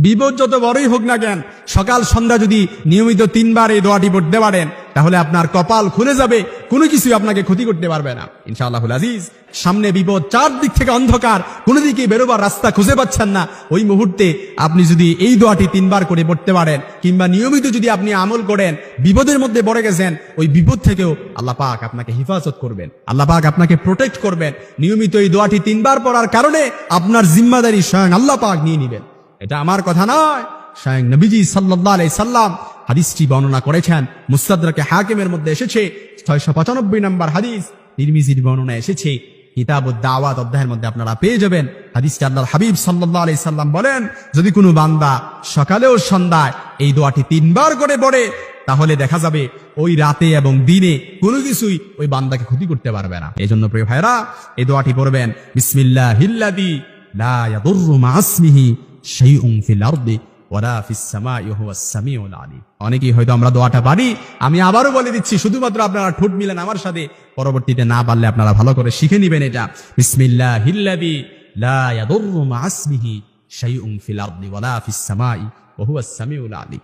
বিপদ যত বড়ই হোক না কেন, সকাল সন্ধ্যা যদি নিয়মিত 3 বার এই দোয়াটি পড়তে পারেন, তাহলে আপনার কপাল খুলে যাবে, কোনো কিছু আপনাকে ক্ষতি করতে পারবে না ইনশাআল্লাহুল আজিজ। সামনে বিপদ, চারদিক থেকে অন্ধকার, কোনো দিকে বেরোবার রাস্তা খুঁজে পাচ্ছেন না, ওই মুহূর্তে আপনি যদি এই দোয়াটি 3 বার করে পড়তে পারেন, কিংবা নিয়মিত যদি আপনি আমল করেন, বিপদের মধ্যে পড়ে গেছেন, ওই বিপদ থেকেও আল্লাহ পাক আপনাকে হেফাজত করবেন, আল্লাহ পাক আপনাকে প্রোটেক্ট করবেন। নিয়মিত এই দোয়াটি 3 বার পড়ার কারণে আপনার জিম্মাদারি স্বয়ং আল্লাহ পাক নিয়ে নেবেন। এটা আমার কথা নয়, স্বয়ং নবীজি সাল্লাল্লাহু আলাইহি সাল্লাম হাদিসটি বর্ণনা করেছেন। মুস্তাদরাকে হাকিমের মধ্যে এসেছে 695 নম্বর হাদিস, তিরমিজির বর্ণনা এসেছে কিতাবুদ দাওয়াত অধ্যায়ের মধ্যে আপনারা পেয়ে যাবেন। হাদিসটি আল্লাহর হাবিব সাল্লাল্লাহু আলাইহি সাল্লাম বলেন, যদি কোনো বান্দা সকালে ও সন্ধ্যায় এই দোয়াটি 3 বার করে পড়ে, তাহলে দেখা যাবে ওই রাতে এবং দিনে কোনো কিছুই ওই বান্দাকে ক্ষতি করতে পারবে না। এই জন্য প্রিয় ভাইরা, এই দোয়াটি পড়বেন, বিসমিল্লাহিল্লাযী লা ইয়াদুররু মা ইসমিহি শাইউন ফিল আরদি ওয়ালা ফিস সামাই ওয়া হুয়াস সামিউল আলিম। অনেকেই হয়তো আমরা দোয়াটা পারি, আমি আবারও বলে দিচ্ছি, শুধুমাত্র আপনারা ঠোঁট মিলান আমার সাথে, পরবর্তীতে না পারলে আপনারা ভালো করে শিখে নেবেন এটা। বিসমিল্লাহিল্লাযী লা ইয়াদুররু মা ইসমিহি শাইউন ফিল আরদি ওয়ালা ফিস সামাই ওয়া হুয়াস সামিউল আলিম।